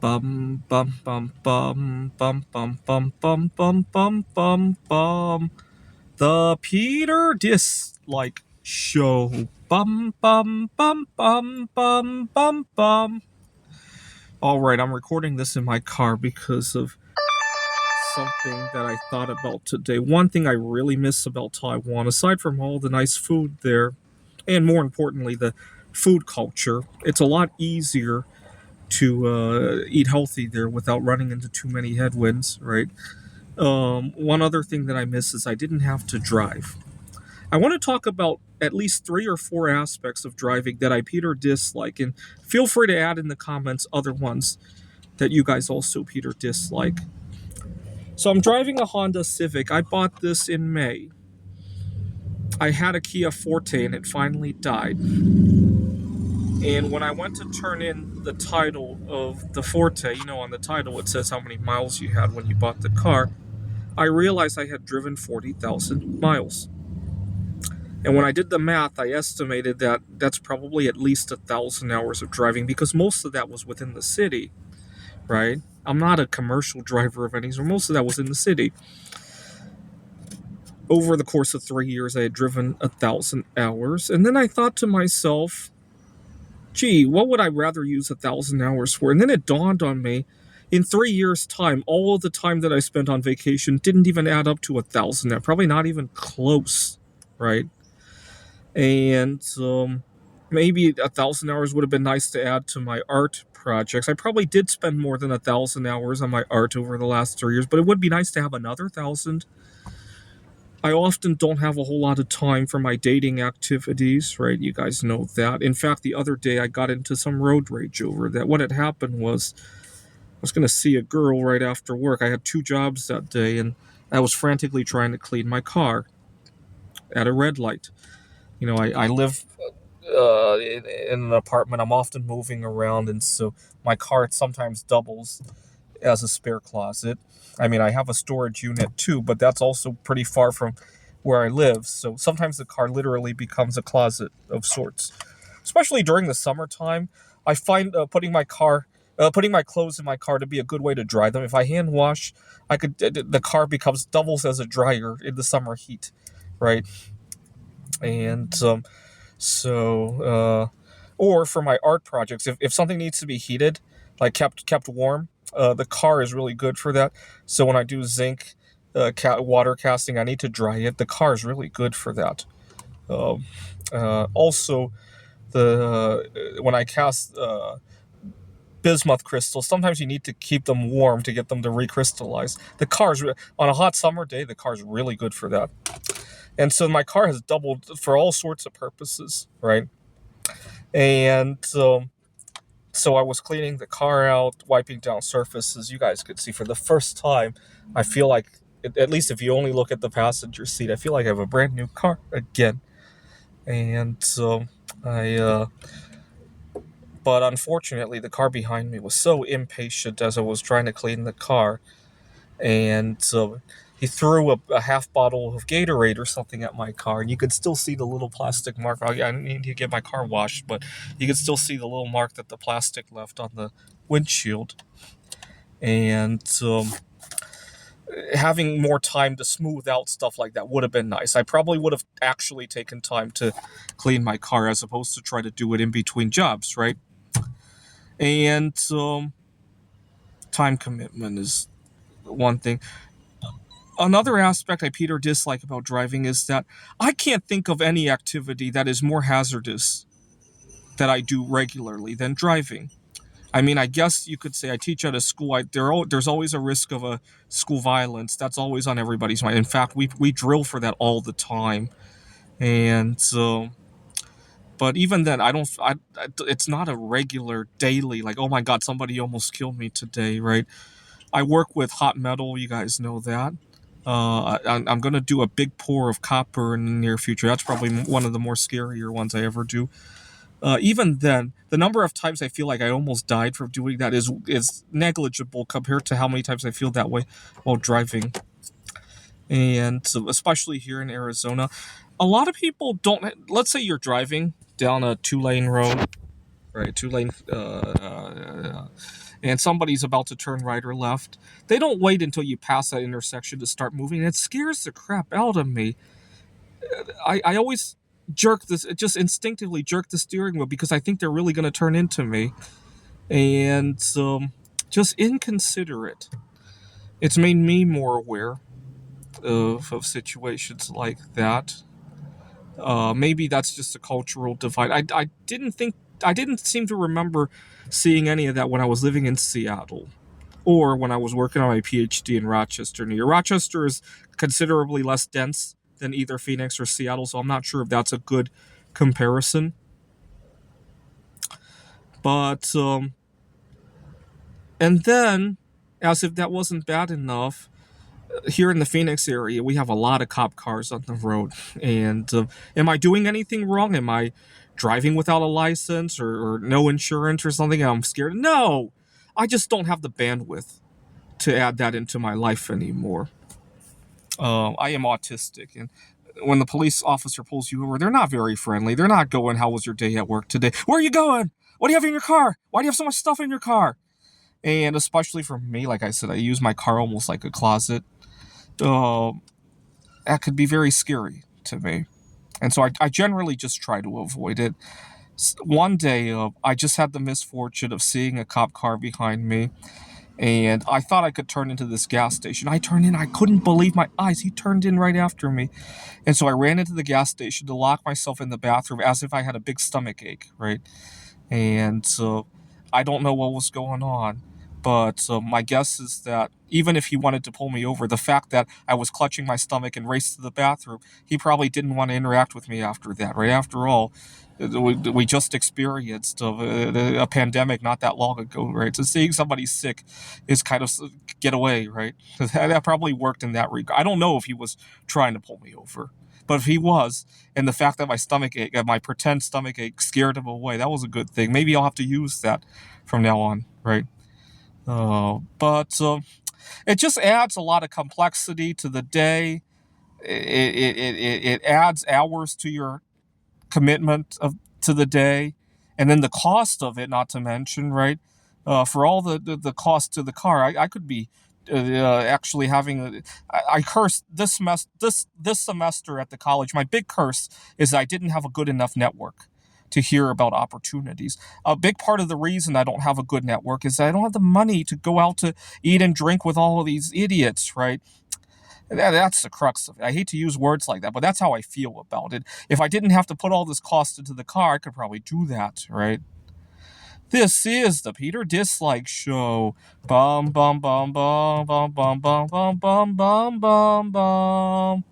Bum bum bum bum bum bum bum bum bum bum bum bum. The Peter Dislike Show. Bum bum bum bum bum bum bum. All right, I'm recording this in my car because of something that I thought about today. One thing I really miss about Taiwan, aside from all the nice food there, and more importantly, the food culture, it's a lot easier to eat healthy there without running into too many headwinds, right? One other thing that I miss is I didn't have to drive. I want to talk about at least 3 or 4 aspects of driving that I Peter dislike, and feel free to add in the comments other ones that you guys also Peter dislike. So I'm driving a Honda Civic. I bought this in May. I had a Kia Forte and it finally died. And when I went to turn in the title of the Forte, on the title it says how many miles you had when you bought the car, I realized I had driven 40,000 miles. And when I did the math, I estimated that that's probably at least 1,000 hours of driving because most of that was within the city, right? I'm not a commercial driver of any sort. Most of that was in the city. Over the course of 3 years, I had driven 1,000 hours. And then I thought to myself, gee, what would I rather use 1,000 hours for? And then it dawned on me, in 3 years' time, all of the time that I spent on vacation didn't even add up to 1,000. Probably not even close, right? And maybe 1,000 hours would have been nice to add to my art projects. I probably did spend more than 1,000 hours on my art over the last 3 years, but it would be nice to have another 1,000. I often don't have a whole lot of time for my dating activities, right? You guys know that. In fact, the other day I got into some road rage over that. What had happened was I was going to see a girl right after work. I had 2 jobs that day, and I was frantically trying to clean my car at a red light. I live in an apartment. I'm often moving around, and so my car sometimes doubles as a spare closet. I mean, I have a storage unit too, but that's also pretty far from where I live. So sometimes the car literally becomes a closet of sorts. Especially during the summertime, I find putting my clothes in my car to be a good way to dry them. If I hand wash, the car doubles as a dryer in the summer heat, right? And or for my art projects, if something needs to be heated, like kept warm, the car is really good for that. So when I do zinc water casting, I need to dry it. The car is really good for that. Also, when I cast bismuth crystals, sometimes you need to keep them warm to get them to recrystallize. On a hot summer day, the car is really good for that. And so my car has doubled for all sorts of purposes, right? And so I was cleaning the car out, wiping down surfaces. You guys could see for the first time, I feel like, at least if you only look at the passenger seat, I feel like I have a brand new car again. And but unfortunately, the car behind me was so impatient as I was trying to clean the car. And he threw a half bottle of Gatorade or something at my car, and you could still see the little plastic mark. I need to get my car washed, but you could still see the little mark that the plastic left on the windshield. And having more time to smooth out stuff like that would have been nice. I probably would have actually taken time to clean my car as opposed to try to do it in between jobs, right? And time commitment is one thing. Another aspect I Peter dislike about driving is that I can't think of any activity that is more hazardous that I do regularly than driving. I mean, I guess you could say I teach at a school. There's always a risk of a school violence. That's always on everybody's mind. In fact, we drill for that all the time. And but even then, it's not a regular daily, like, oh my God, somebody almost killed me today, right? I work with hot metal. You guys know that. I'm going to do a big pour of copper in the near future. That's probably one of the more scarier ones I ever do. Even then, the number of times I feel like I almost died from doing that is negligible compared to how many times I feel that way while driving. And so, especially here in Arizona, a lot of people don't. Let's say you're driving down a 2-lane road, right? 2-lane and somebody's about to turn right or left, they don't wait until you pass that intersection to start moving. It scares the crap out of me. I always just instinctively jerk the steering wheel because I think they're really going to turn into me. And just inconsiderate. It's made me more aware of situations like that. Maybe that's just a cultural divide. I didn't seem to remember seeing any of that when I was living in Seattle or when I was working on my PhD in Rochester, New York. Rochester is considerably less dense than either Phoenix or Seattle, so I'm not sure if that's a good comparison. But and then, as if that wasn't bad enough, here in the Phoenix area, we have a lot of cop cars on the road. And am I doing anything wrong? Am I driving without a license or no insurance or something? I'm scared. No, I just don't have the bandwidth to add that into my life anymore. I am autistic, and when the police officer pulls you over, they're not very friendly. They're not going, "How was your day at work today? Where are you going? What do you have in your car? Why do you have so much stuff in your car?" And especially for me, like I said, I use my car almost like a closet. Uh, that could be very scary to me. And so I generally just try to avoid it. One day, I just had the misfortune of seeing a cop car behind me, and I thought I could turn into this gas station. I turned in, I couldn't believe my eyes. He turned in right after me. And so I ran into the gas station to lock myself in the bathroom as if I had a big stomach ache, right? And so I don't know what was going on. But my guess is that even if he wanted to pull me over, the fact that I was clutching my stomach and raced to the bathroom, he probably didn't want to interact with me after that, right? After all, we just experienced a pandemic not that long ago, right? So seeing somebody sick is kind of get away, right? That probably worked in that regard. I don't know if he was trying to pull me over. But if he was, and the fact that my stomach ache, my pretend stomach ache, scared him away, that was a good thing. Maybe I'll have to use that from now on, right? But it just adds a lot of complexity to the day. It adds hours to your commitment to the day, and then the cost of it, not to mention, right? For all the cost to the car, I could be actually having. I cursed this semester at the college. My big curse is I didn't have a good enough network to hear about opportunities. A big part of the reason I don't have a good network is I don't have the money to go out to eat and drink with all of these idiots, right? That's the crux of it. I hate to use words like that, but that's how I feel about it. If I didn't have to put all this cost into the car, I could probably do that, right? This is the Peter Dislike Show. Bum bum bum bum bum bum bum bum bum bum bum bum.